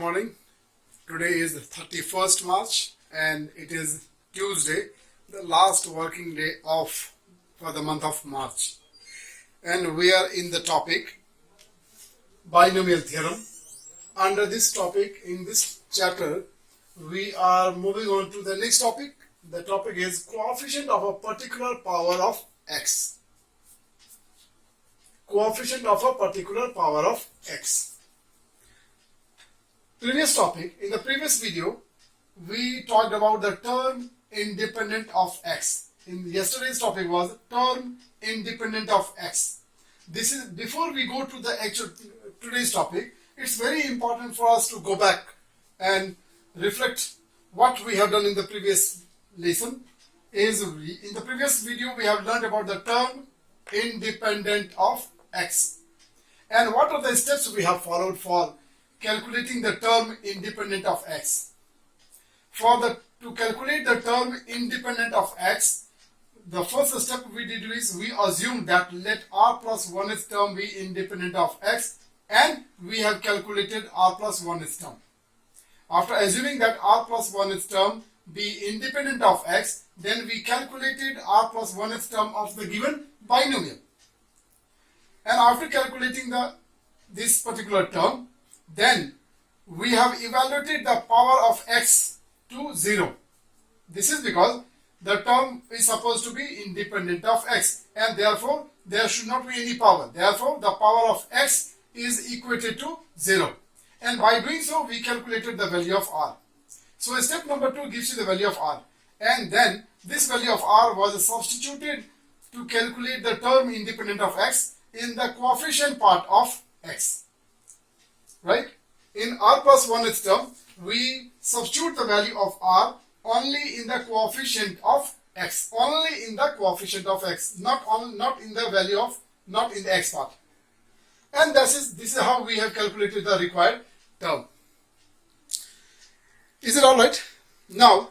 morning. Today is the 31st March and it is Tuesday, the last working day for the month of March. And we are in the topic binomial theorem. Under this topic, in this chapter, we are moving on to the next topic. The topic is coefficient of a particular power of x. Coefficient of a particular power of x. Previous topic, in the previous video, we talked about the term independent of x. In yesterday's topic was term independent of x. This is, before we go to the actual today's topic, it's very important for us to go back and reflect what we have done in the previous lesson. In the previous video, we have learned about the term independent of x. And what are the steps we have followed for calculating the term independent of x? To calculate the term independent of x, the first step we did is we assumed that let r plus 1th term be independent of x, and we have calculated r plus 1th term. After assuming that r plus 1th term be independent of x, then we calculated r plus 1th term of the given binomial. And after calculating this particular term, then we have evaluated the power of x to 0. This is because the term is supposed to be independent of x, and therefore there should not be any power. Therefore, the power of x is equated to 0. And by doing so, we calculated the value of r. So step number 2 gives you the value of r. And then this value of r was substituted to calculate the term independent of x in the coefficient part of x. Right? In r plus 1th term, we substitute the value of r only in the coefficient of x. Only in the coefficient of x, not in the value of, not in the x part. And this is how we have calculated the required term. Is it alright? Now,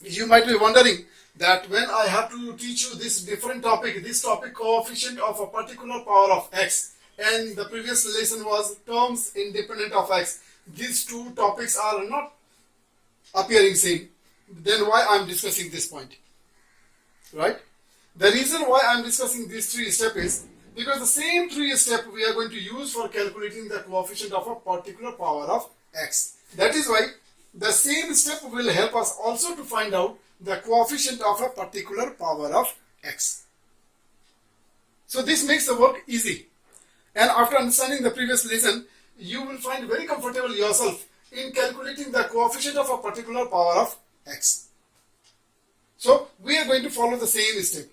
you might be wondering that when I have to teach you this different topic, this topic coefficient of a particular power of x, and the previous lesson was terms independent of x, these two topics are not appearing same, then why I am discussing this point? Right? The reason why I am discussing these 3 steps is because the same 3 steps we are going to use for calculating the coefficient of a particular power of x. That is why the same step will help us also to find out the coefficient of a particular power of x. So this makes the work easy. And after understanding the previous lesson, you will find very comfortable yourself in calculating the coefficient of a particular power of x. So we are going to follow the same step.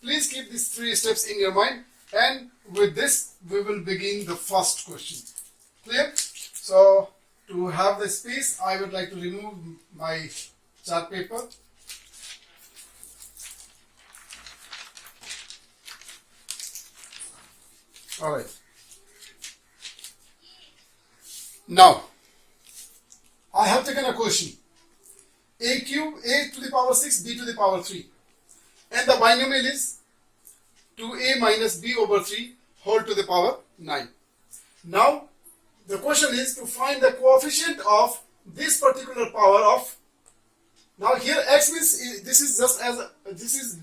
Please keep these 3 steps in your mind, and with this we will begin the first question. Clear? So to have the space, I would like to remove my chart paper. Alright. Now, I have taken a question. A cube, a to the power 6, b to the power 3. And the binomial is 2a minus b over 3 whole to the power 9. Now, the question is to find the coefficient of this particular power of. Now here x means this is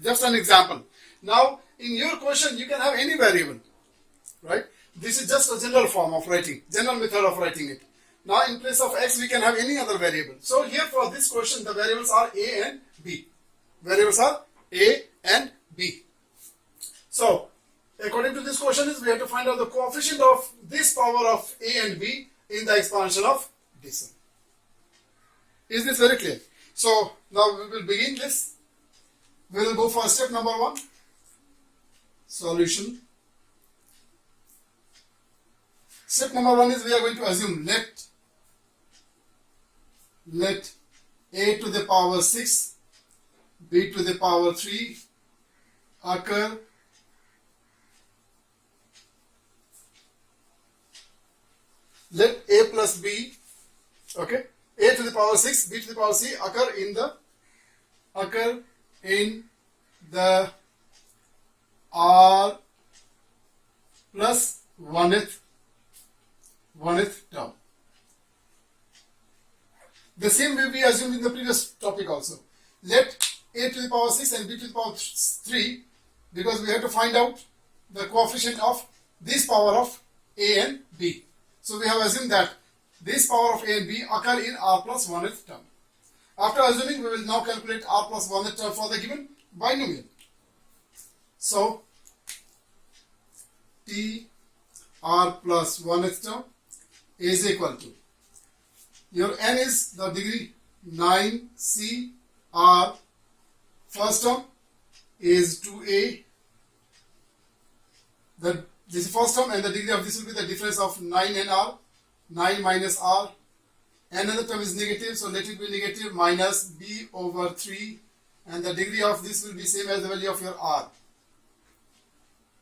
just an example. Now in your question you can have any variable, right? This is just a general form of writing, general method of writing it. Now in place of x we can have any other variable. So here for this question the variables are a and b. Variables are a and b. So according to this question is we have to find out the coefficient of this power of a and b in the expansion of this one. Is this very clear? So now we will begin this. We will go for step number 1. Solution. Step number 1 is we are going to assume let a to the power 6, b to the power 3 occur let a plus b, okay, a to the power 6, b to the power c occur in the r plus 1th assumed in the previous topic also. Let a to the power 6 and b to the power 3, because we have to find out the coefficient of this power of a and b. So we have assumed that this power of a and b occur in r plus 1th term. After assuming, we will now calculate r plus 1th term for the given binomial. So t r plus 1th term is equal to, your n is the degree 9c, r first term is 2a, this is first term, and the degree of this will be the difference of 9 and r, 9 minus r. Another term is negative, so let it be negative, minus b over 3, and the degree of this will be same as the value of your r.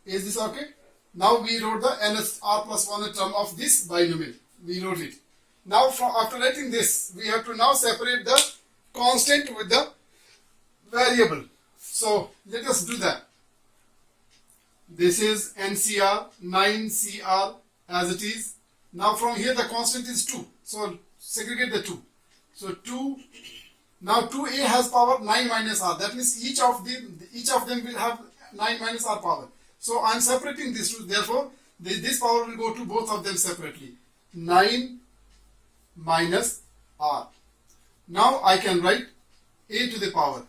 Is this okay? Now we wrote the nth r plus 1 term of this binomial. We wrote it. Now after writing this, we have to now separate the constant with the variable. So let us do that. This is NCR, 9CR as it is. Now from here the constant is 2. So segregate the 2. So 2, now 2a has power 9 minus r. That means each of them will have 9 minus r power. So I am separating these two. Therefore, this power will go to both of them separately. 9 minus r. Now I can write a to the power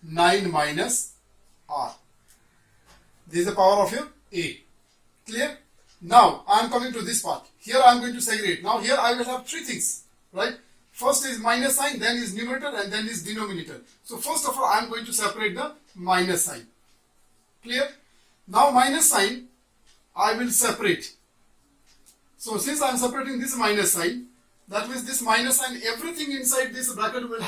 9 minus r. This is the power of your a. Clear? Now I am coming to this part. Here I am going to segregate. Now here I will have three things, right? First is minus sign, then is numerator, and then is denominator. So first of all, I am going to separate the minus sign. Clear? Now minus sign I will separate. So since I am separating this minus sign, that means this minus sign, everything inside this bracket will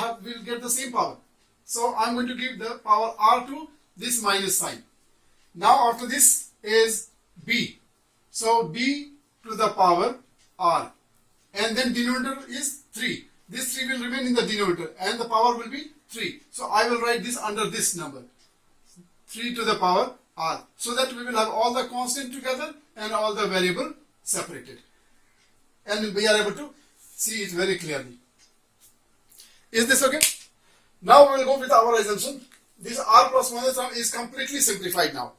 get the same power. So I am going to give the power r to this minus sign. Now after this is b. So b to the power r. And then denominator is 3. This 3 will remain in the denominator and the power will be 3. So I will write this under this number. 3 to the power r. So that we will have all the constant together and all the variable separated. And we are able to see it very clearly. Is this okay? Now we will go with our assumption. This r plus 1th term is completely simplified now.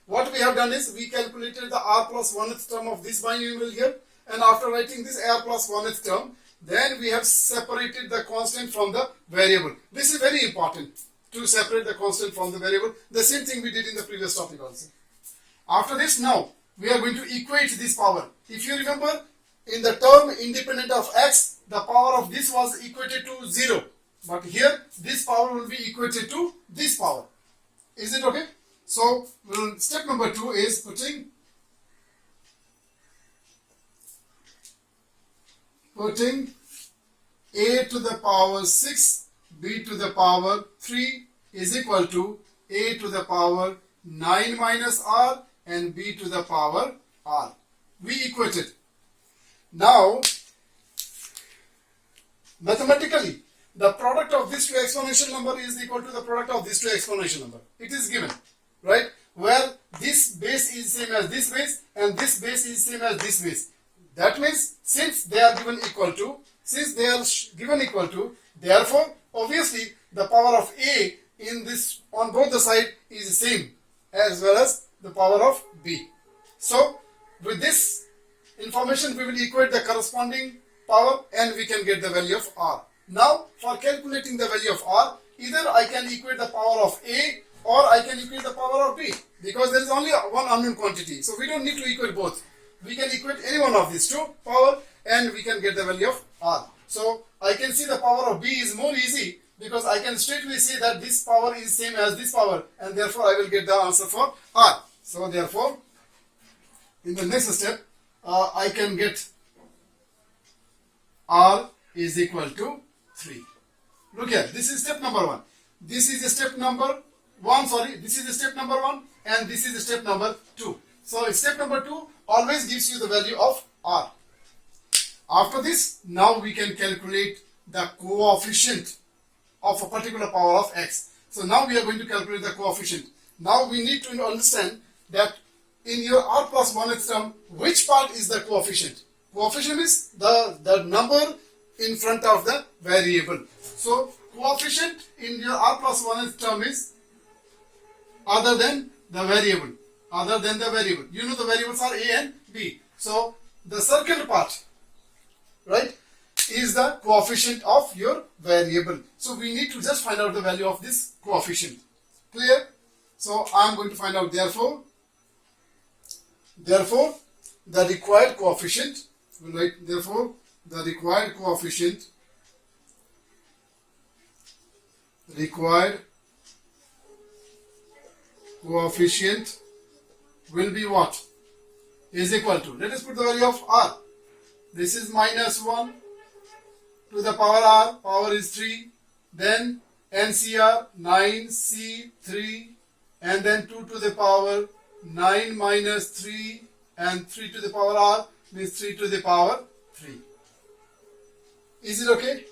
What we have done is we calculated the r plus 1th term of this binomial here, and after writing this r plus 1th term, then we have separated the constant from the variable. This is very important, to separate the constant from the variable. The same thing we did in the previous topic also. After this, now we are going to equate this power. If you remember, in the term independent of x, the power of this was equated to 0. But here, this power will be equated to this power. Is it okay? So, step number 2 is putting a to the power 6, b to the power 3 is equal to a to the power 9 minus r and b to the power r. We equated. Now, mathematically, the product of these two exponential number is equal to the product of these two exponential number. It is given, right? Where this base is same as this base and this base is same as this base. That means since they are given equal to, therefore obviously the power of a in this on both the side is same as well as the power of b. So with this information we will equate the corresponding power and we can get the value of r. Now for calculating the value of r, either I can equate the power of a or I can equate the power of b, because there is only one unknown quantity. So we don't need to equate both. We can equate any one of these two power and we can get the value of r. So I can see the power of b is more easy because I can straightly see that this power is same as this power and therefore I will get the answer for r. So therefore in the next step I can get r is equal to 3. Look here, this is step number 1. This is step number 1, this is step number 1 and this is step number 2. So step number 2 always gives you the value of r. After this, now we can calculate the coefficient of a particular power of x. So now we are going to calculate the coefficient. Now we need to understand that in your r plus 1th term, which part is the coefficient? Coefficient is the number in front of the variable. So coefficient in your r plus 1 term is other than the variable. Other than the variable. You know the variables are a and b. So the circled part, right, is the coefficient of your variable. So we need to just find out the value of this coefficient. Clear? So I am going to find out therefore the required coefficient, we'll write therefore the required coefficient will be what? Is equal to, let us put the value of r. This is minus 1 to the power r, power is 3, then NCR 9C3, and then 2 to the power 9 minus 3, and 3 to the power r means 3 to the power 3. Is it okay?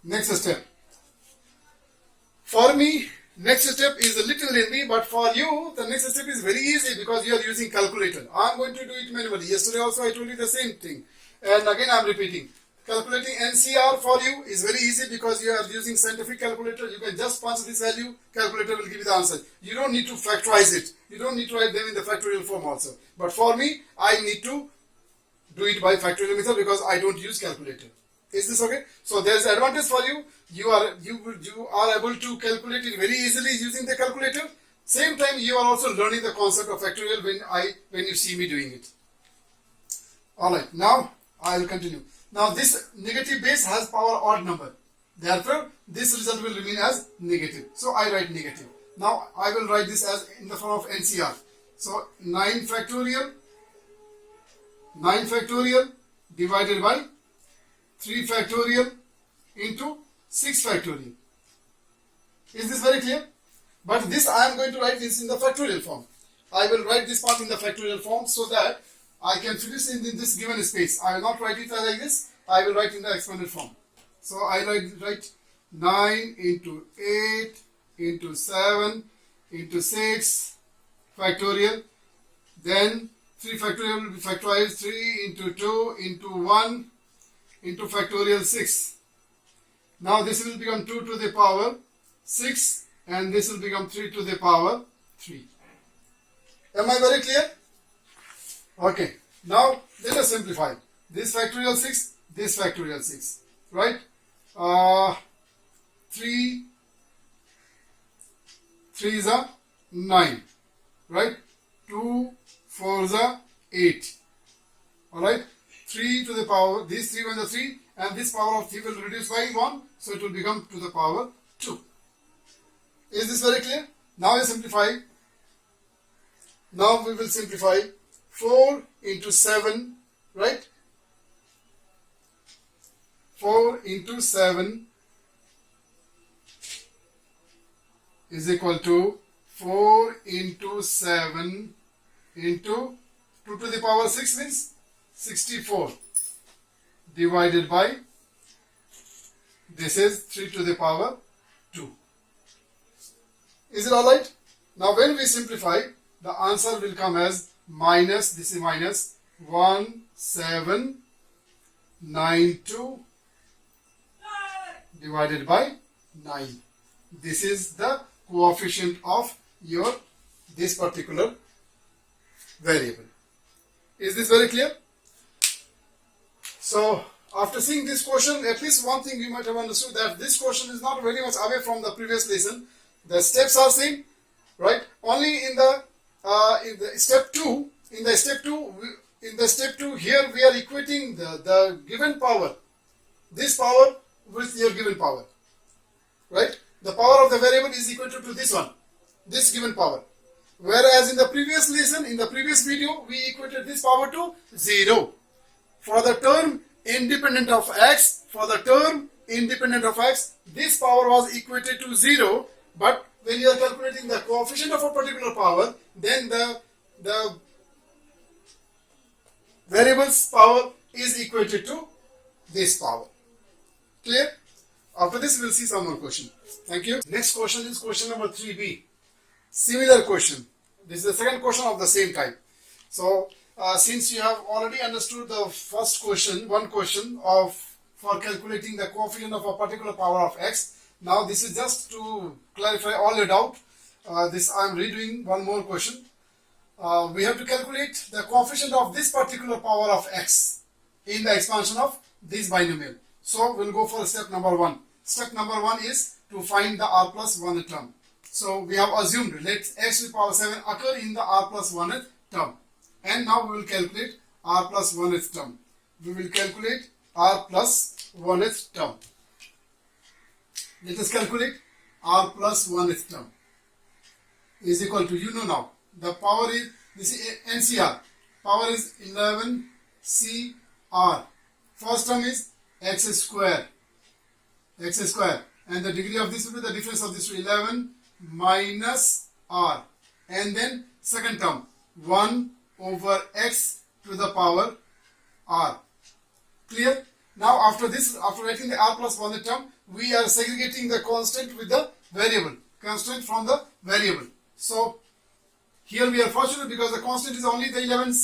Next step. For me, next step is a little lengthy, but for you, the next step is very easy because you are using calculator. I am going to do it manually. Yesterday also I told you the same thing. And again I am repeating. Calculating NCR for you is very easy because you are using scientific calculator. You can just punch this value, calculator will give you the answer. You don't need to factorize it. You don't need to write them in the factorial form also. But for me, I need to do it by factorial method because I don't use calculator. Is this okay? So there is advantage for you. You are able to calculate it very easily using the calculator. Same time you are also learning the concept of factorial when you see me doing it. Alright, now I will continue. Now this negative base has power odd number. Therefore, this result will remain as negative. So I write negative. Now I will write this as in the form of NCR. So 9 factorial divided by 3 factorial into 6 factorial. Is this very clear? But this I am going to write this in the factorial form. I will write this part in the factorial form so that I can finish in this given space. I will not write it like this. I will write in the expanded form. So I write 9 into 8 into 7 into 6 factorial. Then 3 factorial will be factorized 3 into 2 into 1 into factorial 6. Now this will become 2 to the power 6 and this will become 3 to the power 3. Am I very clear? Okay. Now let us simplify. This factorial 6, this factorial 6. Right? 3 is a 9. Right? 2 4 is a 8. Alright? 3 to the power, this 3 1 is 3 and this power of 3 will reduce by 1, so it will become to the power 2. Is this very clear? Now we simplify. Now we will simplify 4 into 7, right? 4 into 7 is equal to 4 into 7 into 2 to the power 6 means 64 divided by this is 3 to the power 2. Is it alright? Now when we simplify, the answer will come as minus, this is minus 1792 divided by 9. This is the coefficient of your this particular variable. Is this very clear? So after seeing this question, at least one thing you might have understood, that this question is not very much away from the previous lesson. The steps are same, right? Only in the step 2, here we are equating the given power, this power with your given power, right? The power of the variable is equal to this one, this given power. Whereas in the previous lesson, in the previous video, we equated this power to 0. For the term independent of x, this power was equated to 0. But when you are calculating the coefficient of a particular power, then the variable's power is equated to this power. Clear? After this, we will see some more question. Thank you. Next question is question number 3b. Similar question. This is the second question of the same type. So since you have already understood the first question, one question of for calculating the coefficient of a particular power of x, now this is just to clarify all your doubt. This I am redoing one more question. We have to calculate the coefficient of this particular power of x in the expansion of this binomial. So we'll go for step number 1. Step number 1 is to find the r plus 1 term. So we have assumed let x to the power 7 occur in the r plus 1th term. And now we will calculate r plus 1th term. We will calculate r plus 1th term. Let us calculate r plus 1th term is equal to, you know now, the power is, this is NCR, power is 11CR. First term is x square, and the degree of this will be the difference of this 11 minus r, and then second term 1 over x to the power r. Clear? Now after this, after writing the r plus 1 term, we are segregating the constant with the variable, constant from the variable. So here we are fortunate because the constant is only the 11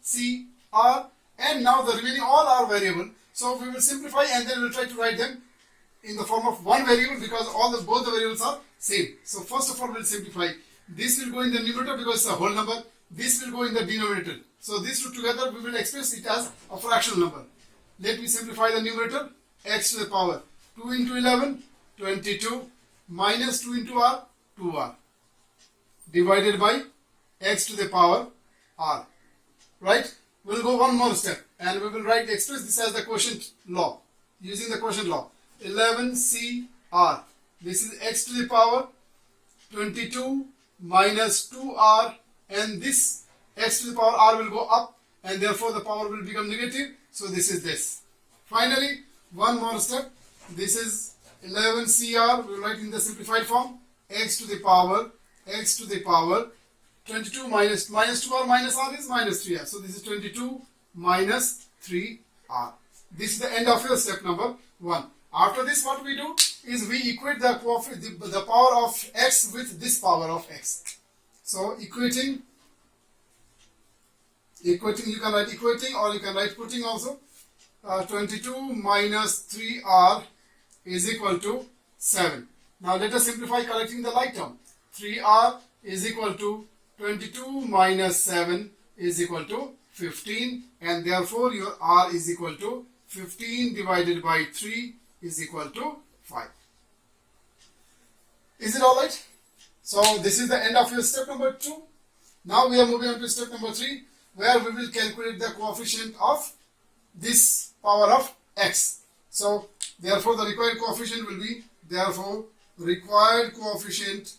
CR, and now the remaining all are variable. So we will simplify and then we will try to write them in the form of one variable because both the variables are same. So first of all we will simplify. This will go in the numerator because it's a whole number. This will go in the denominator. So these two together we will express it as a fractional number. Let me simplify the numerator. X to the power 2 into 11, 22, minus 2 into r, 2r, divided by x to the power r. Right? We will go one more step and we will express this as the quotient law. Using the quotient law. 11CR. This is x to the power 22 minus 2r, and this x to the power r will go up and therefore the power will become negative. So this is this. Finally, one more step. This is 11CR. We will write in the simplified form. X to the power 22 minus 2r minus r is minus 3r. So this is 22 minus 3r. This is the end of your step number 1. After this, what we do is we equate the power of x with this power of x. So equating, you can write equating or you can write putting also. 22 minus 3r is equal to 7. Now let us simplify collecting the like term. 3r is equal to 22 minus 7 is equal to 15, and therefore your r is equal to 15 divided by 3 is equal to 5. Is it alright? So this is the end of your step number 2. Now we are moving on to step number 3, where we will calculate the coefficient of this power of x. So therefore the required coefficient will be, therefore required coefficient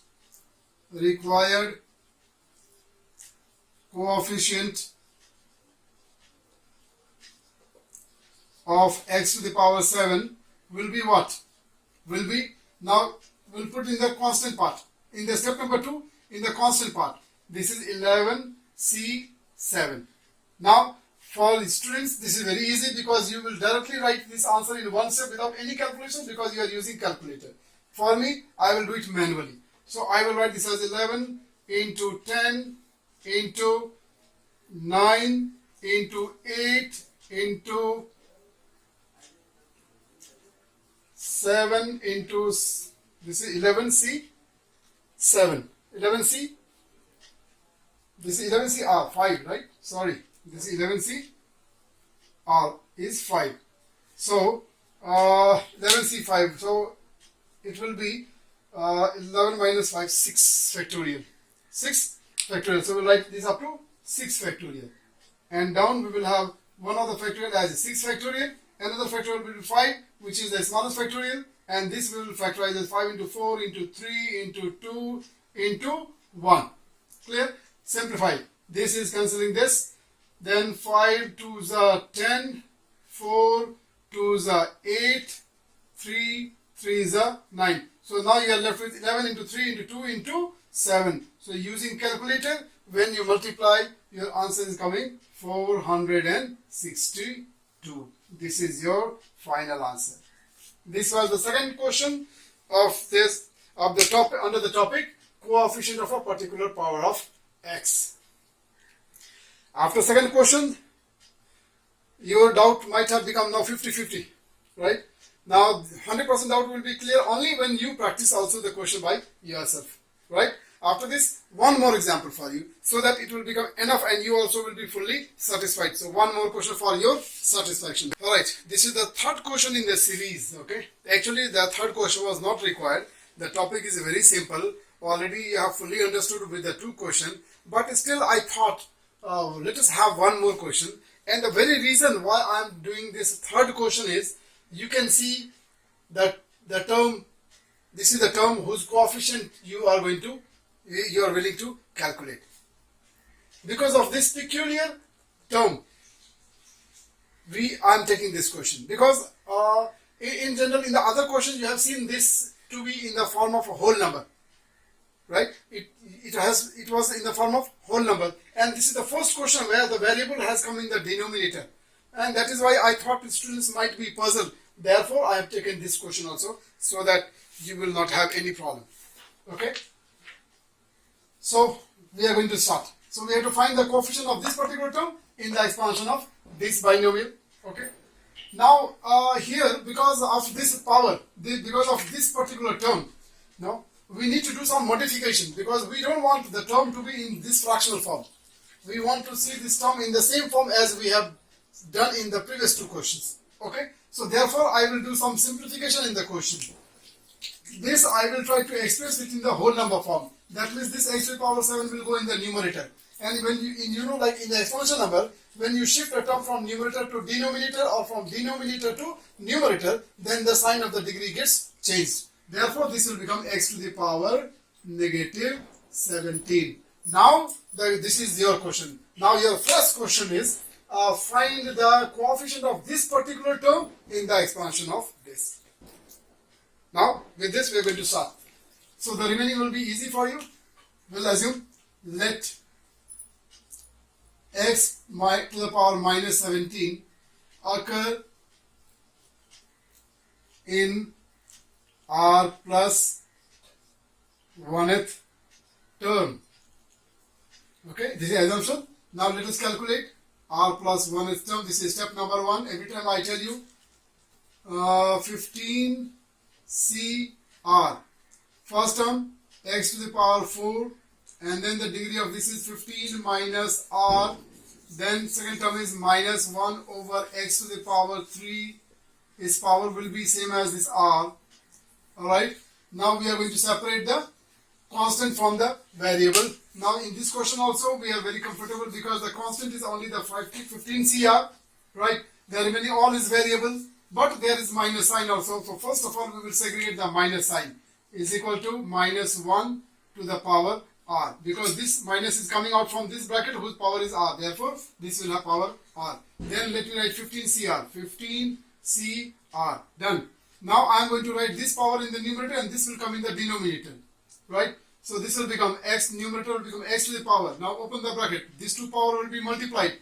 of x to the power 7 will be what? Will be, now we'll put in the constant part. In the step number 2, in the constant part, this is 11C7. Now for students, this is very easy because you will directly write this answer in one step without any calculation because you are using calculator. For me, I will do it manually. So I will write this as 11 into 10 into 9 into 8 into 7 into, this is 11C7. 11C, this is 11CR, 5, right? Sorry, this is 11CR is 5. So 11C5, so it will be 11 minus 5, 6 factorial. 6 factorial. So we'll write this up to 6 factorial. And down we will have one of the factorial as 6 factorial. Another factorial will be 5, which is the smallest factorial. And this we will factorize as 5 into 4 into 3 into 2 into 1. Clear? Simplify. This is cancelling this. Then 5 2s are 10, 4 2s are 8, 3 3s are 9. So now you are left with 11 into 3 into 2 into 7. So using calculator, when you multiply, your answer is coming 462. This is your final answer. This was the second question of the topic under the topic coefficient of a particular power of x. After second question, your doubt might have become now 50-50, right? Now 100% doubt will be clear only when you practice also the question by yourself, right? After this, one more example for you so that it will become enough and you also will be fully satisfied. So one more question for your satisfaction. Alright, this is the third question in the series, okay? Actually, the third question was not required. The topic is very simple. Already you have fully understood with the two questions, but still I thought let us have one more question. And the very reason why I am doing this third question is, you can see that the term, this is the term whose coefficient you are willing to calculate. Because of this peculiar term, I am taking this question. Because in general, in the other questions, you have seen this to be in the form of a whole number, right? It was in the form of whole number, and this is the first question where the variable has come in the denominator, and that is why I thought the students might be puzzled. Therefore, I have taken this question also so that you will not have any problem. Okay. So we are going to start. So we have to find the coefficient of this particular term in the expansion of this binomial. Okay. Now here, because of this power, because of this particular term, now we need to do some modification, because we don't want the term to be in this fractional form. We want to see this term in the same form as we have done in the previous two questions. Okay. So therefore, I will do some simplification in the question. This I will try to express it in the whole number form. That means this x to the power 7 will go in the numerator. And when you like in the exponential number, when you shift a term from numerator to denominator or from denominator to numerator, then the sign of the degree gets changed. Therefore, this will become x to the power negative 17. Now, this is your question. Now, your first question is, find the coefficient of this particular term in the expansion of this. Now, with this, we are going to start. So, the remaining will be easy for you. We'll assume, let x to the power minus 17 occur in r plus 1th term. Okay, this is assumption. Now let us calculate r plus 1th term. This is step number 1. Every time I tell you 15 CR. First term x to the power 4, and then the degree of this is 15 minus r. Then second term is minus 1 over x to the power 3. Its power will be same as this r. Alright. Now we are going to separate the constant from the variable. Now in this question also we are very comfortable because the constant is only the 15 CR. Right. The remaining all is variable, but there is minus sign also. So first of all we will segregate the minus sign. Is equal to minus 1 to the power r, because this minus is coming out from this bracket whose power is r. Therefore, this will have power r. Then let me write 15 CR. 15 CR. Done. Now I am going to write this power in the numerator and this will come in the denominator. Right? So this will become x, numerator will become x to the power. Now open the bracket. These two power will be multiplied.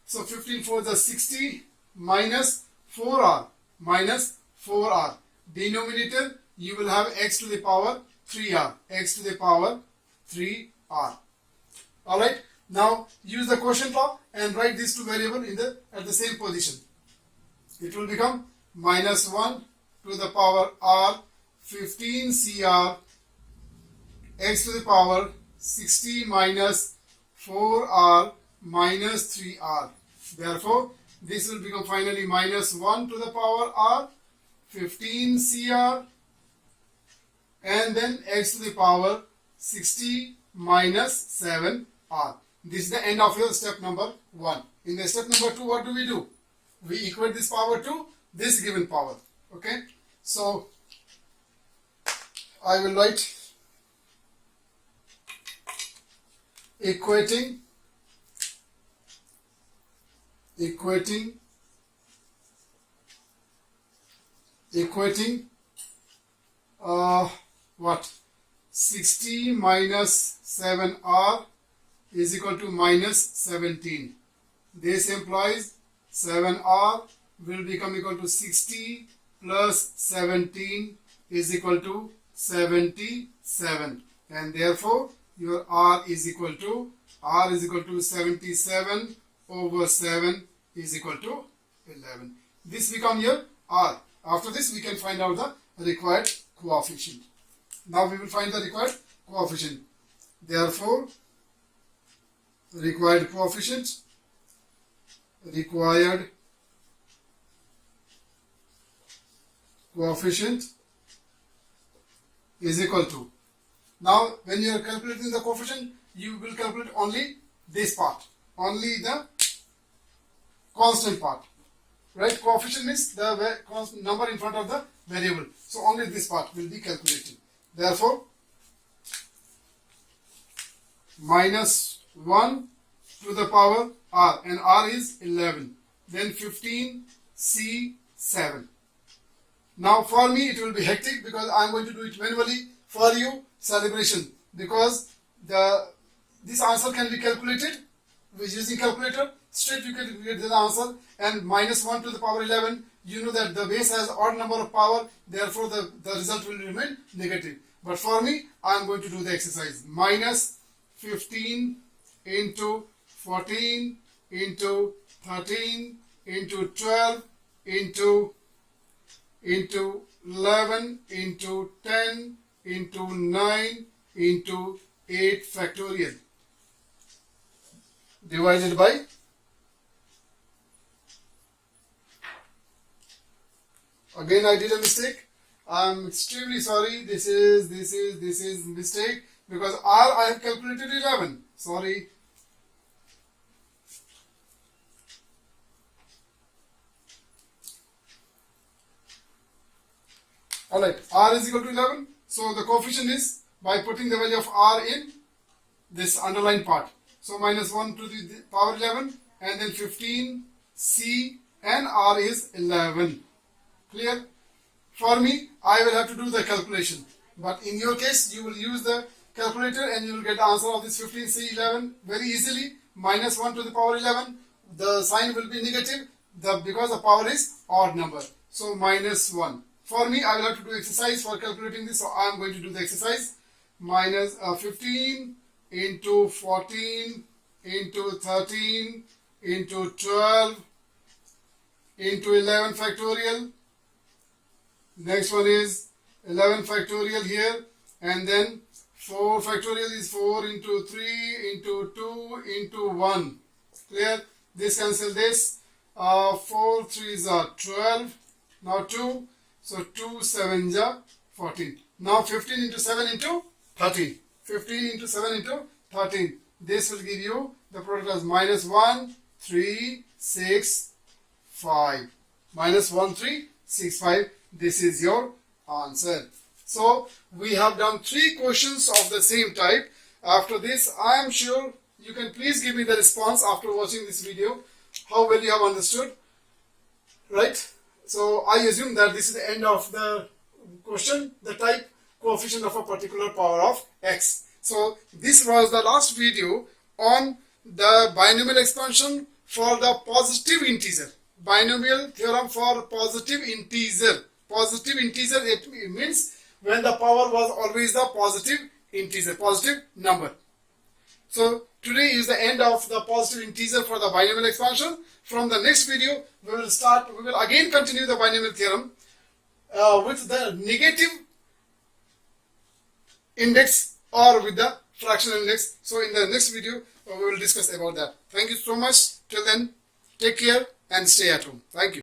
So 15 for the 60 minus 4r minus 4r. Denominator, you will have x to the power 3r. X to the power 3r. Alright. Now use the quotient law and write these two variables at the same position. It will become minus 1 to the power r 15 CR x to the power 60 minus 4r minus 3r. Therefore, this will become finally minus 1 to the power r 15 CR and then x to the power 60 minus 7r. This is the end of your step number 1. In the step number 2, what do? We equate this power to this given power. Okay. So, I will write equating what? 60 minus 7r is equal to minus 17. This implies 7r will become equal to 60 plus 17 is equal to 77, and therefore your r is equal to 77 over 7 is equal to 11. This become your R. After this, we can find out the required coefficient. Now we will find the required coefficient. Therefore, required coefficient is equal to. Now, when you are calculating the coefficient, you will calculate only this part, only the constant part, right? Coefficient means the constant number in front of the variable. So only this part will be calculated. Therefore, minus 1 to the power r, and r is 11. Then 15 C7. Now for me it will be hectic because I am going to do it manually. For you, celebration, because this answer can be calculated with using calculator. Straight you can get the answer. And minus 1 to the power 11, you know that the base has odd number of power, therefore the result will remain negative. But for me, I am going to do the exercise. Minus 15 into 14 into 13 into 12 into 11 into 10 into 9 into 8 factorial divided by again I did a mistake. I am extremely sorry. This is mistake because R I have calculated 11. Sorry. Alright, R is equal to 11. So the coefficient is by putting the value of R in this underlined part. So minus 1 to the power 11 and then 15 C and R is 11. Clear? For me, I will have to do the calculation. But in your case, you will use the calculator and you will get the answer of this 15 C 11 very easily. Minus 1 to the power 11. The sign will be negative because the power is odd number. So minus 1. For me, I will have to do exercise for calculating this. So I am going to do the exercise. Minus 15 into 14 into 13 into 12 into 11 factorial. Next one is 11 factorial here, and then 4 factorial is 4 into 3 into 2 into 1. Clear? This cancel this. 4 3s are 12. Now 2. So 2 7s are 14. Now 15 into 7 into 13. 15 into 7 into 13. This will give you the product as minus 1 3 6 5. Minus 1 3 6 5. This is your answer. So we have done 3 questions of the same type. After this, I am sure you can please give me the response after watching this video, how well you have understood, right? So I assume that this is the end of the question, the type coefficient of a particular power of x. So this was the last video on the binomial expansion for the positive integer. Binomial theorem for positive integer. Positive integer, it means when the power was always the positive integer, positive number. So today is the end of the positive integer for the binomial expansion. From the next video, we will again continue the binomial theorem with the negative index or with the fractional index. So in the next video, we will discuss about that. Thank you so much. Till then, take care and stay at home. Thank you.